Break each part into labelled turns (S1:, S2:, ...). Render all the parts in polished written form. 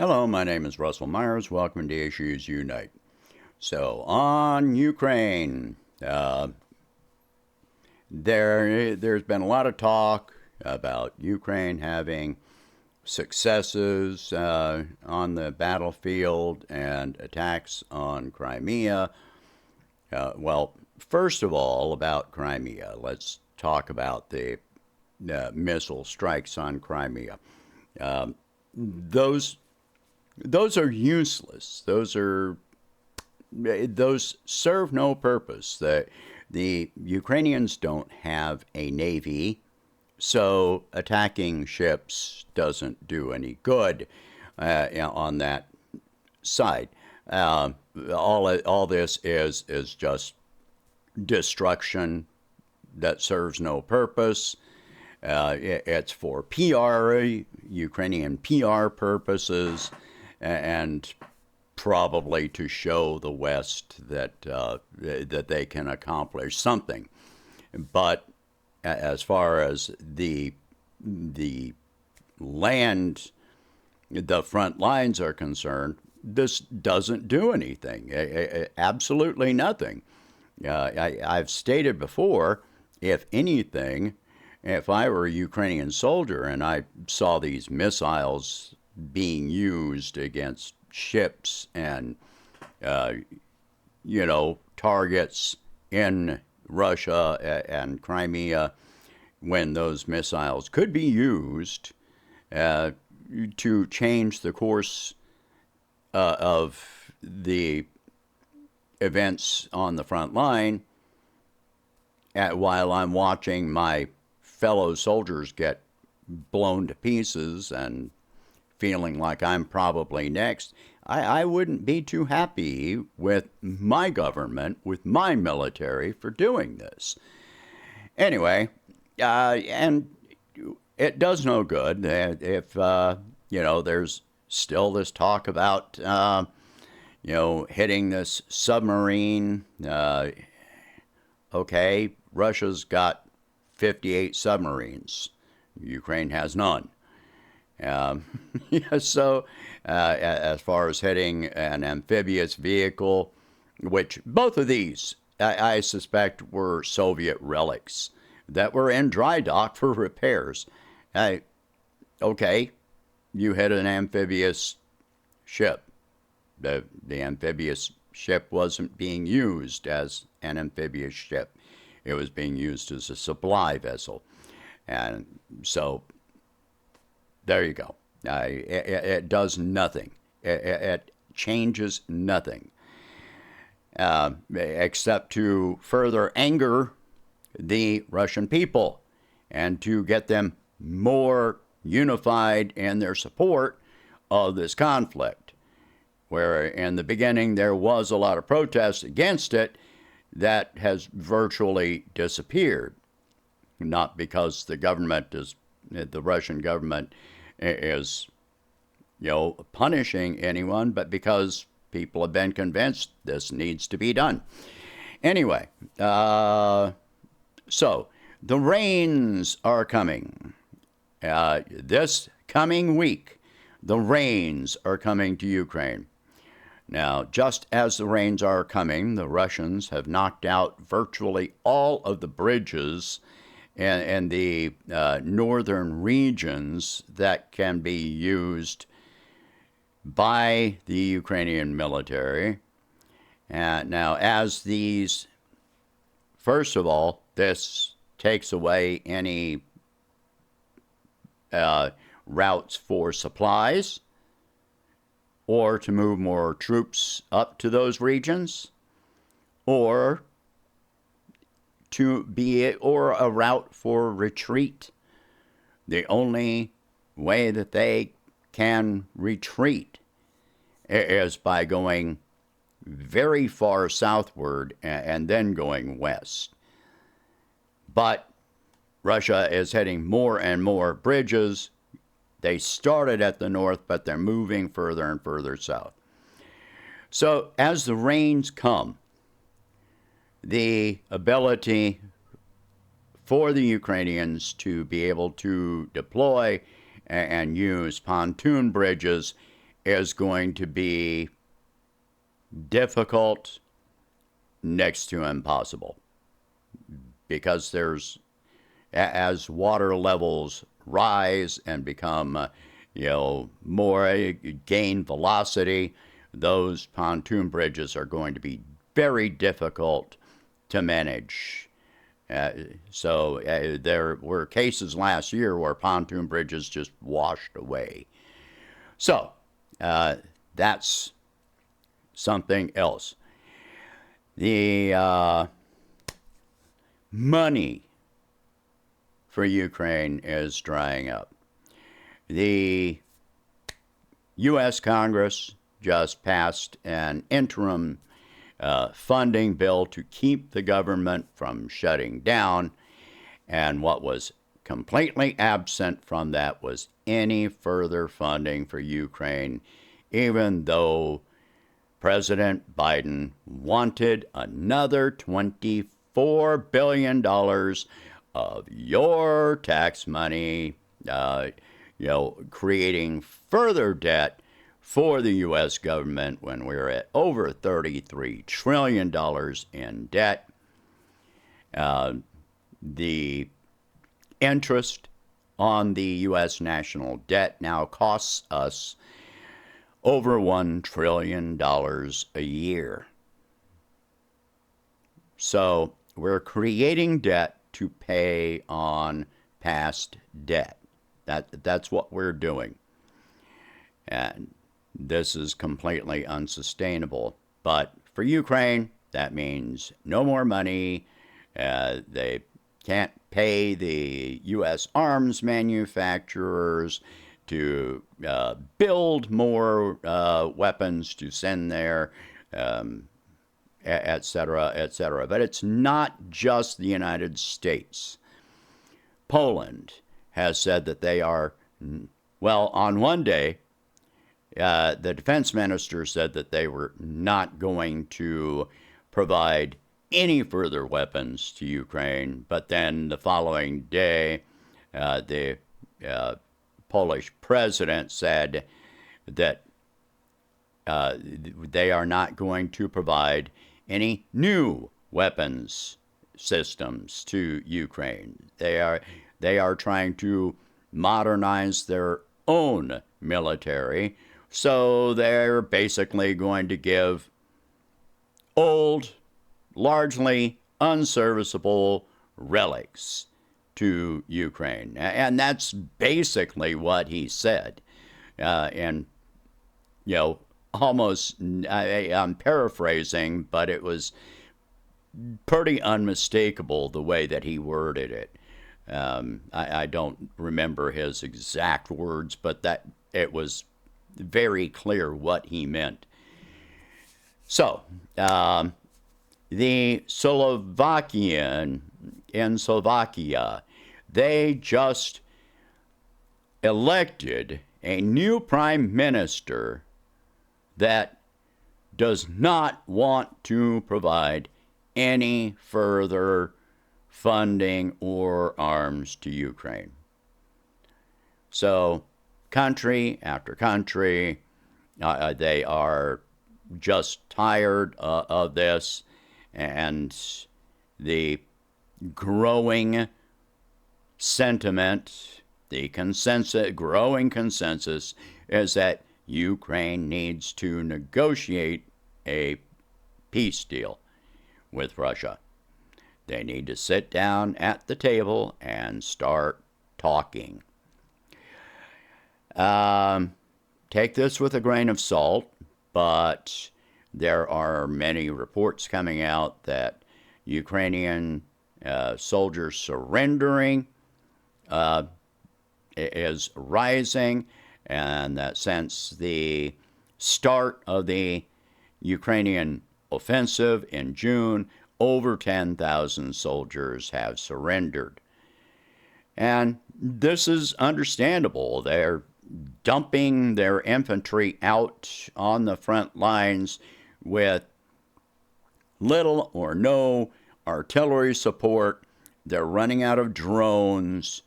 S1: Hello, my name is Russell Myers. Welcome to Issues Unite. So, on Ukraine, there's been a lot of talk about Ukraine having successes on the battlefield and attacks on Crimea. Well, first of all, about Crimea, let's talk about the missile strikes on Crimea. Those those are useless. Those serve no purpose. The Ukrainians don't have a navy, so attacking ships doesn't do any good on that side. All this is just destruction that serves no purpose. It's for PR, Ukrainian PR purposes, and probably to show the West that that they can accomplish something. But as far as the land, the front lines are concerned, this doesn't do anything. Absolutely nothing. I've stated before, if anything, if I were a Ukrainian soldier and I saw these missiles being used against ships and, targets in Russia and Crimea, when those missiles could be used to change the course of the events on the front line, while I'm watching my fellow soldiers get blown to pieces and feeling like I'm probably next, I wouldn't be too happy with my government, with my military for doing this. Anyway, and it does no good if, there's still this talk about, hitting this submarine. Okay, Russia's got 58 submarines. Ukraine has none. So as far as hitting an amphibious vehicle, which both of these, I suspect, were Soviet relics that were in dry dock for repairs. Okay, you hit an amphibious ship. The amphibious ship wasn't being used as an amphibious ship. It was being used as a supply vessel. And so there you go. It does nothing. It changes nothing except to further anger the Russian people and to get them more unified in their support of this conflict, where in the beginning there was a lot of protest against it. That has virtually disappeared, not because the Russian government is, punishing anyone, but because people have been convinced this needs to be done. Anyway, so the rains are coming. This coming week, the rains are coming to Ukraine. Now, just as the rains are coming, the Russians have knocked out virtually all of the bridges in the northern regions that can be used by the Ukrainian military. Now, first of all, this takes away any routes for supplies, or to move more troops up to those regions, or a route for retreat. The only way that they can retreat is by going very far southward and then going west. But Russia is hitting more and more bridges. They started at the north, but they're moving further and further south. So as the rains come, the ability for the Ukrainians to be able to deploy and use pontoon bridges is going to be difficult, next to impossible, because as water levels rise and become, more gain velocity, those pontoon bridges are going to be very difficult to manage. There were cases last year where pontoon bridges just washed away. So that's something else. The money for Ukraine is drying up. The U.S. Congress just passed an interim funding bill to keep the government from shutting down, and what was completely absent from that was any further funding for Ukraine, even though President Biden wanted another $24 billion of your tax money, creating further debt for the U.S. government when we're at over $33 trillion in debt. The interest on the U.S. national debt now costs us over $1 trillion a year. So we're creating debt to pay on past debt. That's what we're doing. And this is completely unsustainable. But for Ukraine, that means no more money. They can't pay the U.S. arms manufacturers to build more weapons to send there, et cetera, et cetera. But it's not just the United States. Poland has said that they are, on one day, the defense minister said that they were not going to provide any further weapons to Ukraine, but then the following day, the Polish president said that they are not going to provide any new weapons systems to Ukraine. They are trying to modernize their own military, so they're basically going to give old, largely unserviceable relics to Ukraine. And that's basically what he said. Almost, I'm paraphrasing, but it was pretty unmistakable the way that he worded it. I don't remember his exact words, but that it was very clear what he meant. So, the Slovakia, they just elected a new prime minister that does not want to provide any further funding or arms to Ukraine. So, country after country, they are just tired of this, and the growing sentiment, growing consensus is that Ukraine needs to negotiate a peace deal with Russia. They need to sit down at the table and start talking. Take this with a grain of salt, but there are many reports coming out that Ukrainian soldiers surrendering is rising, and that since the start of the Ukrainian offensive in June, over 10,000 soldiers have surrendered. And this is understandable. They're dumping their infantry out on the front lines with little or no artillery support. They're running out of drones.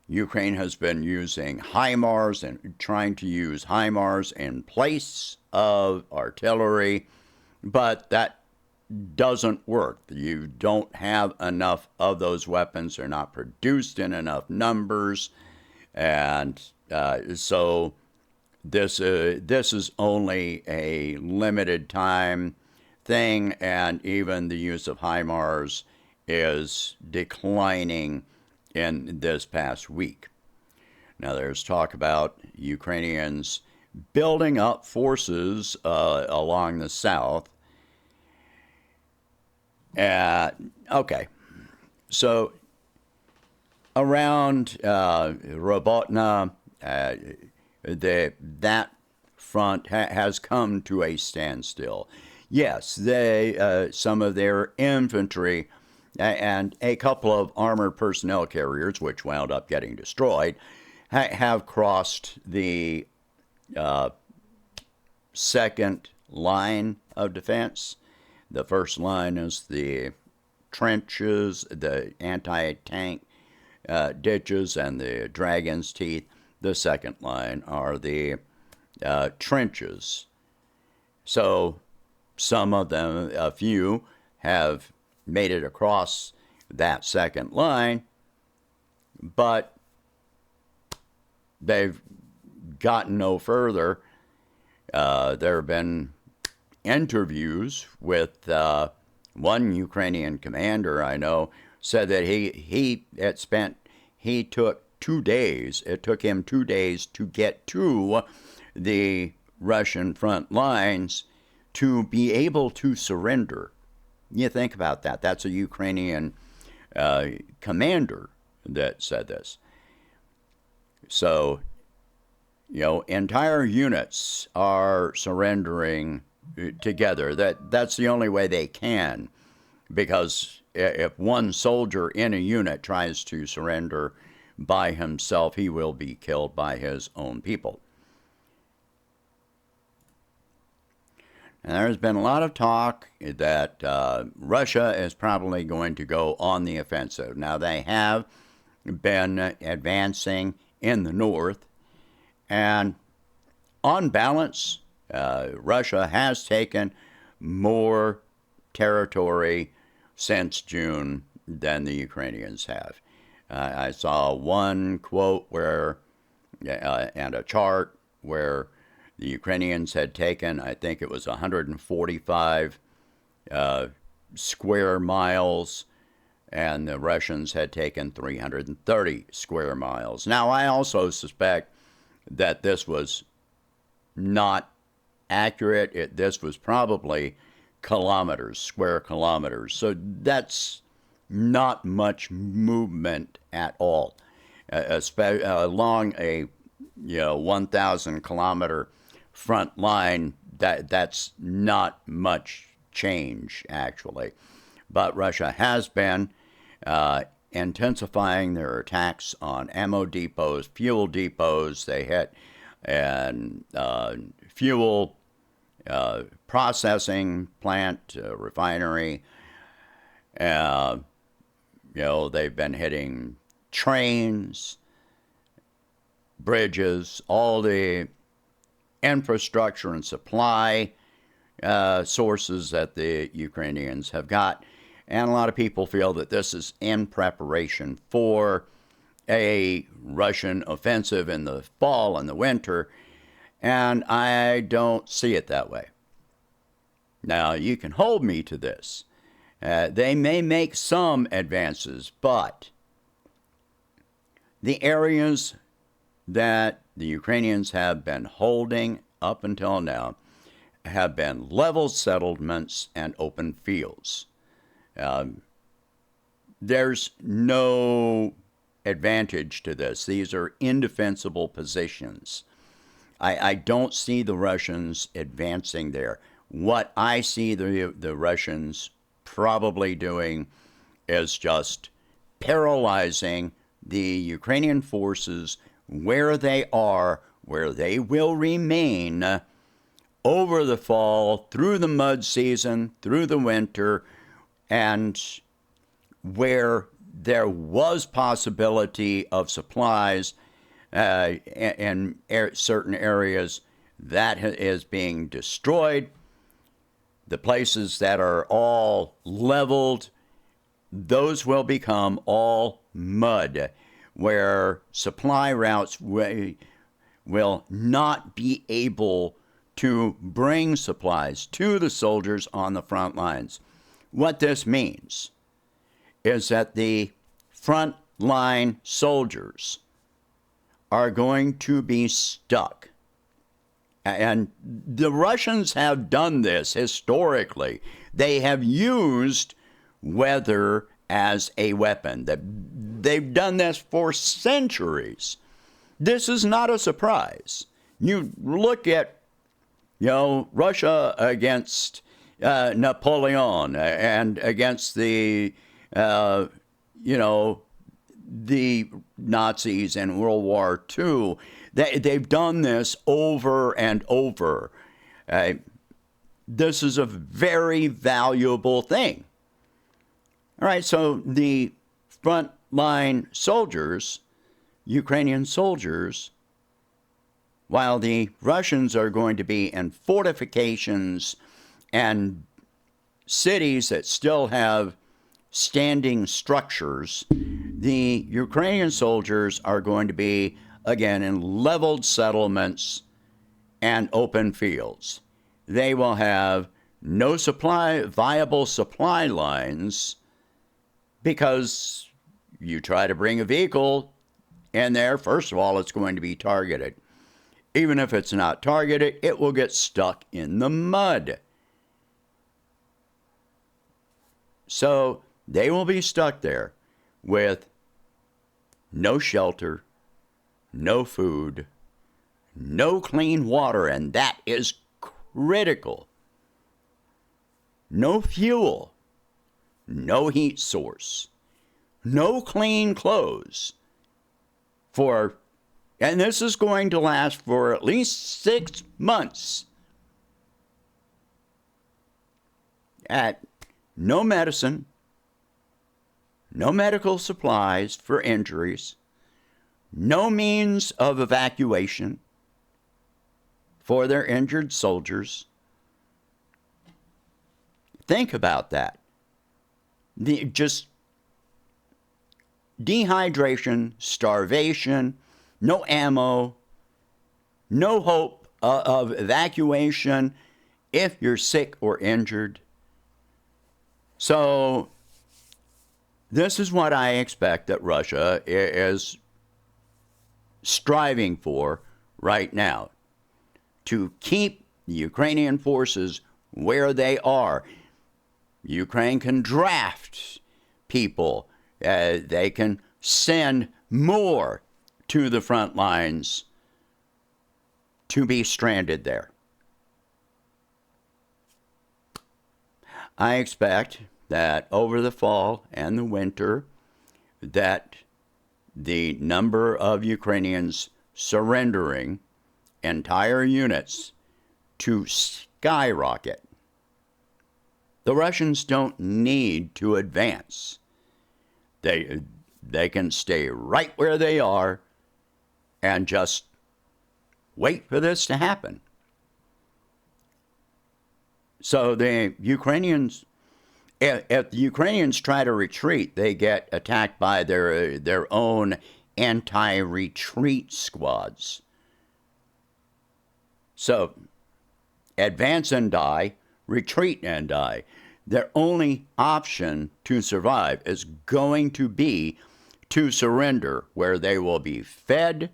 S1: Ukraine has been using HIMARS and trying to use HIMARS in place of artillery, but that doesn't work. You don't have enough of those weapons. They're not produced in enough numbers. And so this is only a limited time thing, and even the use of HIMARS is declining in this past week. Now, there's talk about Ukrainians building up forces along the south. Okay, so around Robotna, that front has come to a standstill. Yes, some of their infantry and a couple of armored personnel carriers, which wound up getting destroyed, have crossed the second line of defense. The first line is the trenches, the anti-tank ditches, and the dragon's teeth. The second line are the trenches. So some of them, a few, have made it across that second line, but they've gotten no further. There have been interviews with one Ukrainian commander I know said that he took 2 days. It took him 2 days to get to the Russian front lines to be able to surrender. You think about that. That's a Ukrainian commander that said this. So, entire units are surrendering together. That's the only way they can, because if one soldier in a unit tries to surrender by himself, he will be killed by his own people. And there's been a lot of talk that Russia is probably going to go on the offensive. Now, they have been advancing in the north, and on balance, Russia has taken more territory since June than the Ukrainians have. I saw one quote and a chart where the Ukrainians had taken, I think it was 145 square miles, and the Russians had taken 330 square miles. Now, I also suspect that this was not accurate. This was probably kilometers, square kilometers. So that's not much movement at all. Along a 1,000 kilometer front line, that's not much change, actually. But Russia has been intensifying their attacks on ammo depots, fuel depots. They hit and fuel processing plant, refinery. They've been hitting trains, bridges, all the infrastructure and supply sources that the Ukrainians have got. And a lot of people feel that this is in preparation for a Russian offensive in the fall and the winter, and I don't see it that way. Now, you can hold me to this. They may make some advances, but the areas that the Ukrainians have been holding up until now have been level settlements and open fields. There's no advantage to this. These are indefensible positions. I don't see the Russians advancing there. What I see the Russians probably doing is just paralyzing the Ukrainian forces where they are, where they will remain over the fall, through the mud season, through the winter, and where there was possibility of supplies in certain areas. That is being destroyed. The places that are all leveled, those will become all mud, where supply routes will not be able to bring supplies to the soldiers on the front lines. What this means is that the front line soldiers are going to be stuck. And the Russians have done this historically. They have used weather as a weapon. They've done this for centuries. This is not a surprise. You look at, Russia against Napoleon and against the Nazis in World War II. They've done this over and over. This is a very valuable thing. All right, so the front line soldiers, Ukrainian soldiers, while the Russians are going to be in fortifications and cities that still have standing structures, the Ukrainian soldiers are going to be, again, in leveled settlements and open fields. They will have no viable supply lines, because you try to bring a vehicle in there, first of all, it's going to be targeted. Even if it's not targeted, it will get stuck in the mud. So they will be stuck there with no shelter, no food, no clean water, and that is critical. No fuel, no heat source, no clean clothes and this is going to last for at least 6 months. No medicine, no medical supplies for injuries, no means of evacuation for their injured soldiers. Think about that. Just dehydration, starvation, no ammo, no hope of evacuation if you're sick or injured. So this is what I expect that Russia is striving for right now, to keep the Ukrainian forces where they are. Ukraine can draft people. They can send more to the front lines to be stranded there. I expect that over the fall and the winter, that the number of Ukrainians surrendering entire units to skyrocket. The Russians don't need to advance. They can stay right where they are and just wait for this to happen. So the Ukrainians, if the Ukrainians try to retreat, they get attacked by their own anti-retreat squads. So advance and die, retreat and die. Their only option to survive is going to be to surrender, where they will be fed,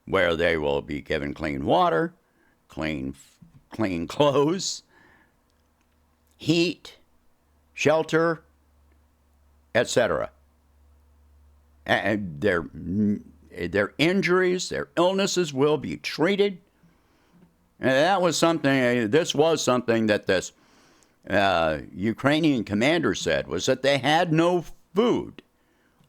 S1: where they will be given clean water, clean clothes, heat, shelter, etc. And their injuries, their illnesses will be treated. And this was something that this Ukrainian commander said, was that they had no food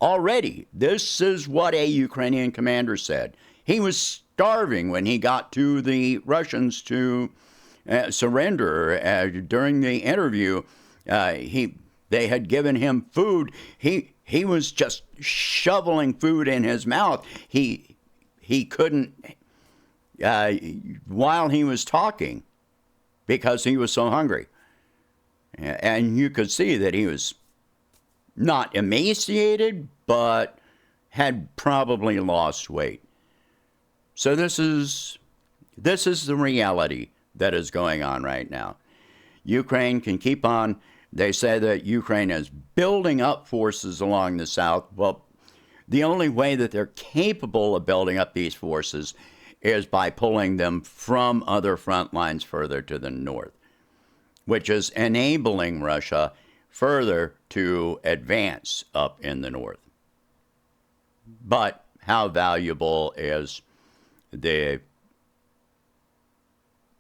S1: already. This is what a Ukrainian commander said. He was starving when he got to the Russians to surrender. During the interview, They had given him food. He was just shoveling food in his mouth. He couldn't, while he was talking, because he was so hungry. And you could see that he was not emaciated, but had probably lost weight. So this is the reality that is going on right now. Ukraine can keep on. They say that Ukraine is building up forces along the south. Well, the only way that they're capable of building up these forces is by pulling them from other front lines further to the north, which is enabling Russia further to advance up in the north. But how valuable is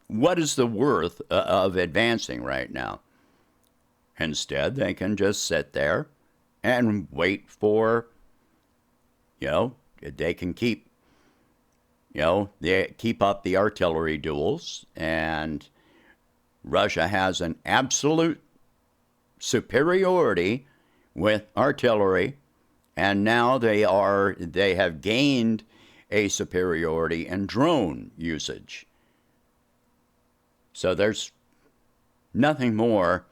S1: what is the worth of advancing right now? Instead, they can just sit there and wait for, they can keep, they keep up the artillery duels, and Russia has an absolute superiority with artillery, and now they have gained a superiority in drone usage. So there's nothing more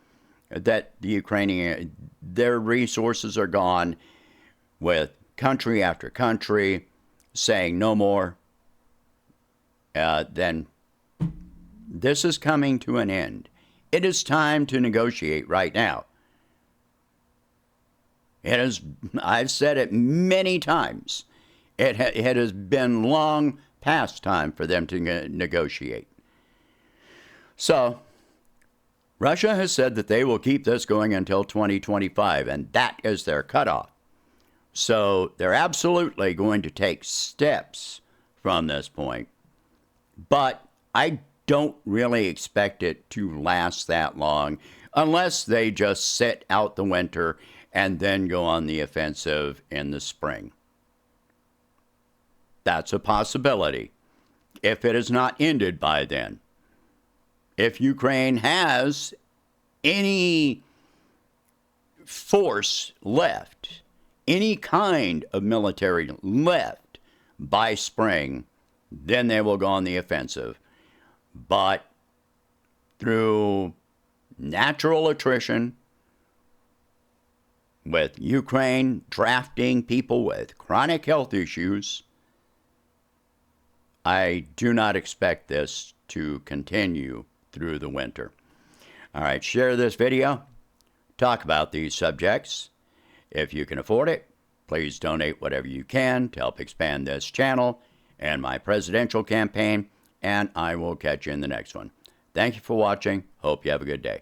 S1: that the Ukrainian, their resources are gone, with country after country saying no more. Then this is coming to an end. It is time to negotiate right now. I've said it many times. It has been long past time for them to negotiate. So, Russia has said that they will keep this going until 2025, and that is their cutoff. So, they're absolutely going to take steps from this point. But I don't really expect it to last that long unless they just sit out the winter and then go on the offensive in the spring. That's a possibility, if it is not ended by then. If Ukraine has any force left, any kind of military left by spring, then they will go on the offensive. But through natural attrition, with Ukraine drafting people with chronic health issues, I do not expect this to continue through the winter. All right, share this video. Talk about these subjects. If you can afford it, please donate whatever you can to help expand this channel and my presidential campaign, and I will catch you in the next one. Thank you for watching. Hope you have a good day.